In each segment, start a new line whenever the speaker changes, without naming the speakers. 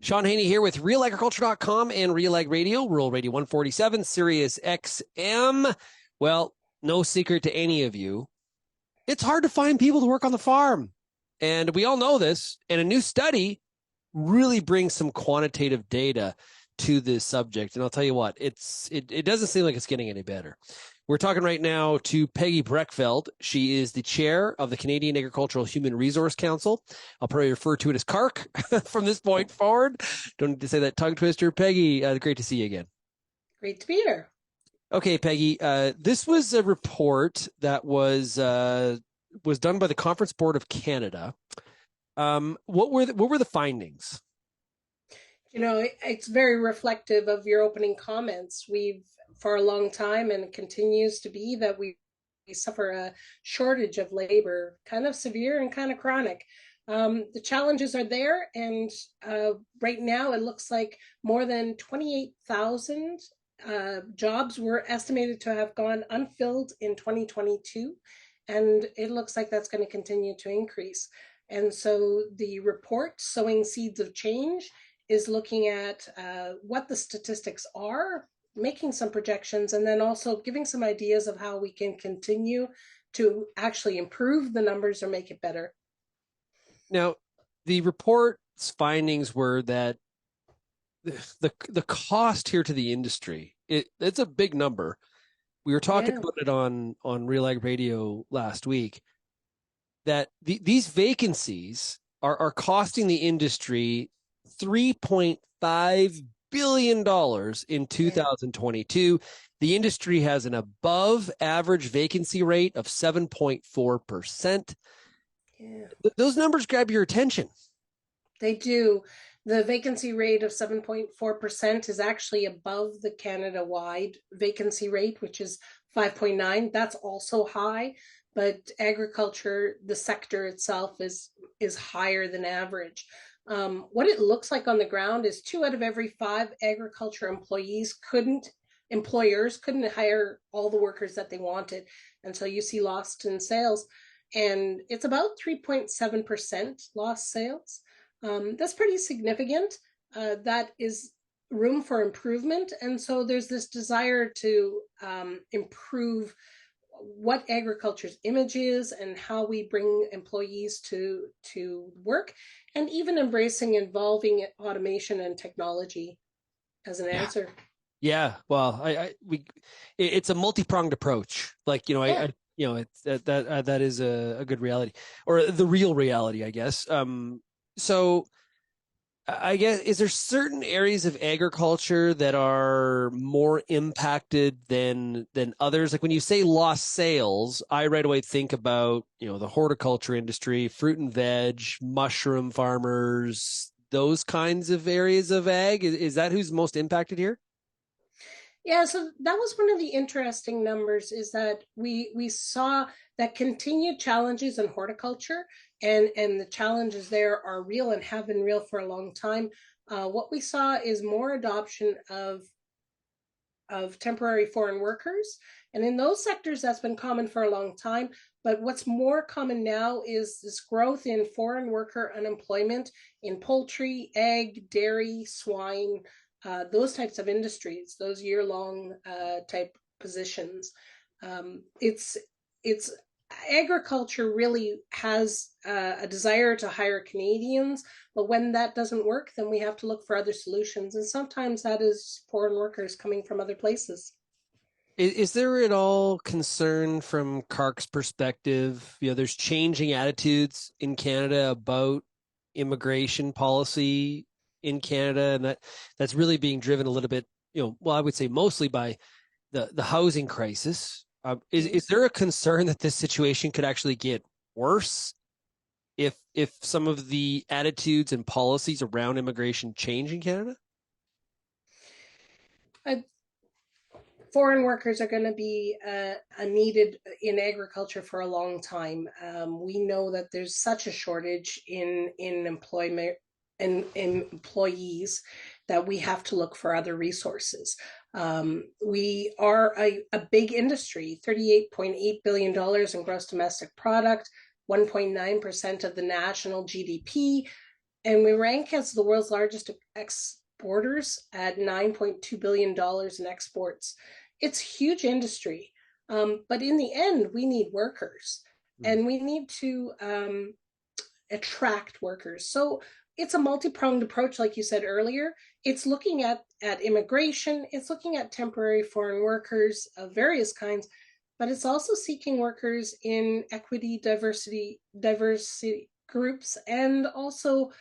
Sean Haney here with RealAgriculture.com and Real Ag Radio, Rural Radio 147, Sirius XM. Well, no secret to any of you. It's hard to find people to work on the farm. And we all know this. And a new study really brings some quantitative data to this subject. And I'll tell you what, it doesn't seem like it's getting any better. We're talking right now to Peggy Brekveld. She is the chair of the Canadian Agricultural Human Resource Council. I'll probably refer to it as CAHRC from this point forward. Don't need to say that tongue twister. Peggy, great to see you again.
Great to be here.
Okay, Peggy, this was a report that was done by the Conference Board of Canada. What were the findings?
You know, it's very reflective of your opening comments. We've, for a long time, and it continues to be, that we suffer a shortage of labor, kind of severe and kind of chronic. The challenges are there, and right now it looks like more than 28,000 jobs were estimated to have gone unfilled in 2022, and it looks like that's going to continue to increase. And so the report, Sowing Seeds of Change, is looking at what the statistics are, making some projections, and then also giving some ideas of how we can continue to actually improve the numbers or make it better.
Now, the report's findings were that the cost here to the industry, it's a big number. We were talking about it on Real Ag Radio last week, that these vacancies are costing the industry $3.5 billion in 2022. The industry has an above average vacancy rate of 7.4%. Those numbers grab your attention.
They do. The vacancy rate of 7.4% is actually above the Canada-wide vacancy rate, which is 5.9. That's also high, but agriculture, the sector itself, is higher than average. What it looks like on the ground is 2 out of every 5 agriculture employers couldn't hire all the workers that they wanted. And so you see lost in sales. And it's about 3.7% lost sales. That's pretty significant. That is room for improvement. And so there's this desire to improve what agriculture's image is and how we bring employees to work, and even embracing involving automation and technology as an answer.
Yeah, well, it's a multi-pronged approach. Like, it's that is a good reality, or the real reality, I guess. So I guess, is there certain areas of agriculture that are more impacted than others? Like when you say lost sales, I right away think about, the horticulture industry, fruit and veg, mushroom farmers, those kinds of areas of ag. Is that who's most impacted here?
Yeah, so that was one of the interesting numbers, is that we saw that continued challenges in horticulture, and the challenges there are real and have been real for a long time. What we saw is more adoption of temporary foreign workers, and in those sectors that's been common for a long time. But what's more common now is this growth in foreign worker unemployment in poultry, egg, dairy, swine, those types of industries, those year-long type positions. It's agriculture really has a desire to hire Canadians, but when that doesn't work, then we have to look for other solutions, and sometimes that is foreign workers coming from other places.
Is there at all concern from CAHRC's perspective? There's changing attitudes in Canada about immigration policy in Canada, and that's really being driven a little bit, well, I would say mostly by the housing crisis. Is there a concern that this situation could actually get worse if some of the attitudes and policies around immigration change in Canada?
Foreign workers are going to be needed in agriculture for a long time. We know that there's such a shortage in employment and in employees that we have to look for other resources. We are a big industry, $38.8 billion in gross domestic product, 1.9% of the national GDP. and we rank as the world's largest exporters at $9.2 billion in exports. It's huge industry. But in the end, we need workers
Mm.
and we need to attract workers. So it's a multi-pronged approach, like you said earlier. It's looking at immigration, it's looking at temporary foreign workers of various kinds, but it's also seeking workers in equity, diversity groups, and also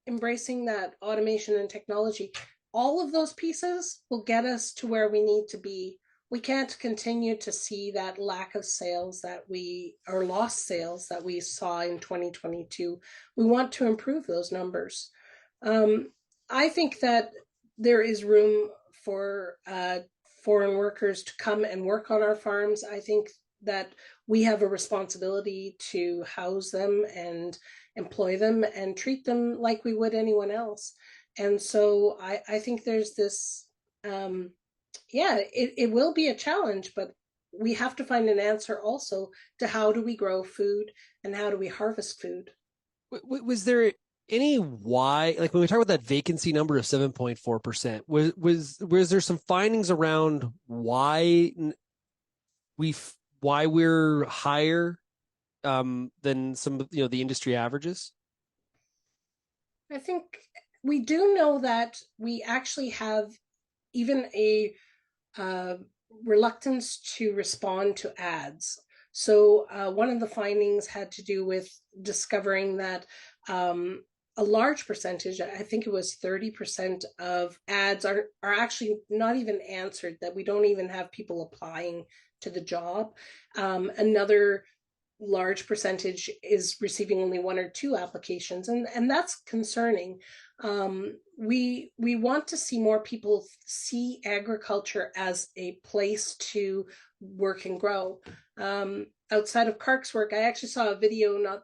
embracing that automation and technology. All of those pieces will get us to where we need to be. We can't continue to see that lack of sales that we, or lost sales that we saw in 2022. We want to improve those numbers. Um, I think that there is room for foreign workers to come and work on our farms. I think that we have a responsibility to house them and employ them and treat them like we would anyone else. And so I think there's this yeah, it will be a challenge, but we have to find an answer also to how do we grow food and how do we harvest food.
Was there any why, like when we talk about that vacancy number of 7.4%, was there some findings around we why we're higher than some of the industry averages?
I think we do know that we actually have even a uh, reluctance to respond to ads. So one of the findings had to do with discovering that a large percentage, I think it was 30% of ads are actually not even answered, that we don't even have people applying to the job. Another large percentage is receiving only one or two applications, and that's concerning. We want to see more people see agriculture as a place to work and grow. Outside of CAHRC's work, I actually saw a video not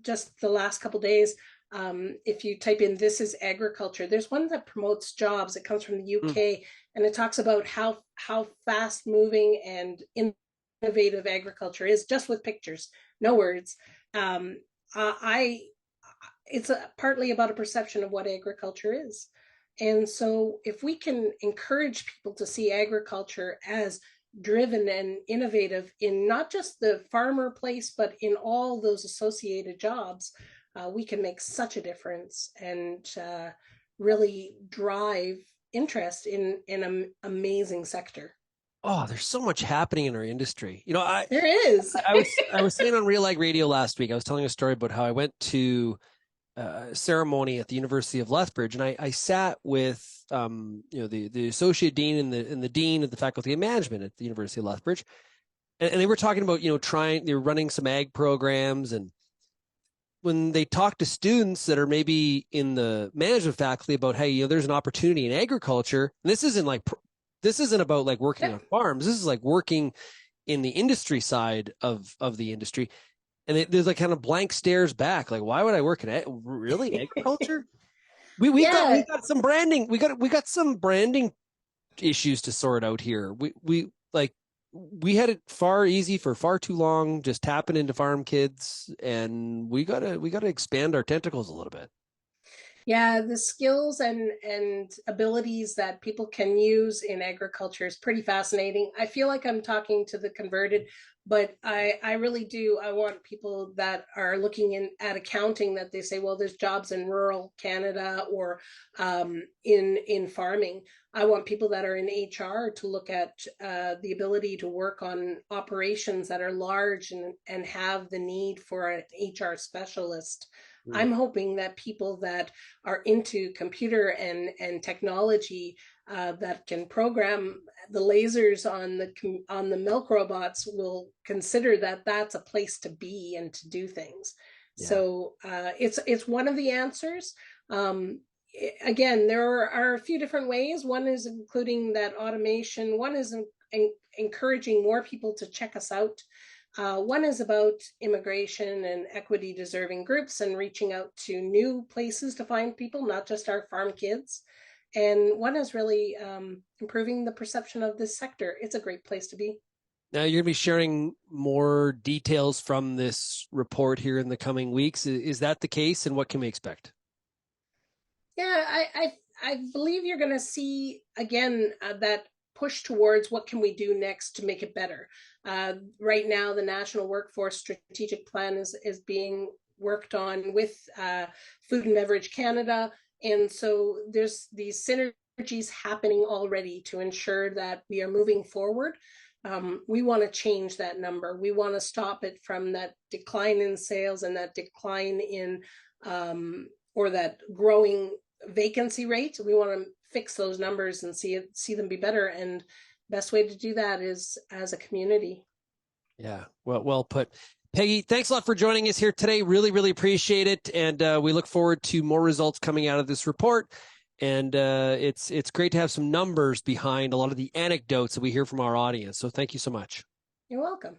just the last couple days. If you type in "this is agriculture," there's one that promotes jobs. It comes from the
Mm.
UK, and it talks about how fast moving and innovative agriculture is, just with pictures, no words. I It's partly about a perception of what agriculture is. And so if we can encourage people to see agriculture as driven and innovative in not just the farmer place, but in all those associated jobs, we can make such a difference and really drive interest in an amazing sector.
Oh, there's so much happening in our industry.
There is.
I was saying on Real Ag Radio last week, I was telling a story about how I went to a ceremony at the University of Lethbridge, and I sat with the associate dean and the dean of the faculty of management at the University of Lethbridge, and they were talking about they were running some ag programs, and when they talk to students that are maybe in the management faculty about, hey, there's an opportunity in agriculture, and this isn't about like working on farms. This is like working in the industry side of the industry. And there's like kind of blank stares back. Like, why would I work in really agriculture? We
Yeah.
got some branding. We got some branding issues to sort out here. We had it far easy for far too long, just tapping into farm kids, and we gotta expand our tentacles a little bit.
Yeah, the skills and abilities that people can use in agriculture is pretty fascinating. I feel like I'm talking to the converted, but I really do. I want people that are looking at accounting, that they say, well, there's jobs in rural Canada or in farming. I want people that are in HR to look at the ability to work on operations that are large and have the need for an HR specialist.
Mm.
I'm hoping that people that are into computer and technology, that can program the lasers on the milk robots, will consider that that's a place to be and to do things.
Yeah.
So it's one of the answers. Again, there are a few different ways. One is including that automation. One is encouraging more people to check us out. One is about immigration and equity deserving groups and reaching out to new places to find people, not just our farm kids. And one is really improving the perception of this sector. It's a great place to be.
Now you're going to be sharing more details from this report here in the coming weeks. Is that the case, and what can we expect?
Yeah, I believe you're going to see again that push towards what can we do next to make it better. Right now, the National Workforce Strategic Plan is being worked on with Food and Beverage Canada, and so there's these synergies happening already to ensure that we are moving forward. We want to change that number. We want to stop it from that decline in sales and that decline in or that growing vacancy rate. We want to fix those numbers and see them be better. And best way to do that is as a community.
Yeah, well put. Peggy, thanks a lot for joining us here today. Really, really appreciate it. And we look forward to more results coming out of this report. And it's great to have some numbers behind a lot of the anecdotes that we hear from our audience. So thank you so much.
You're welcome.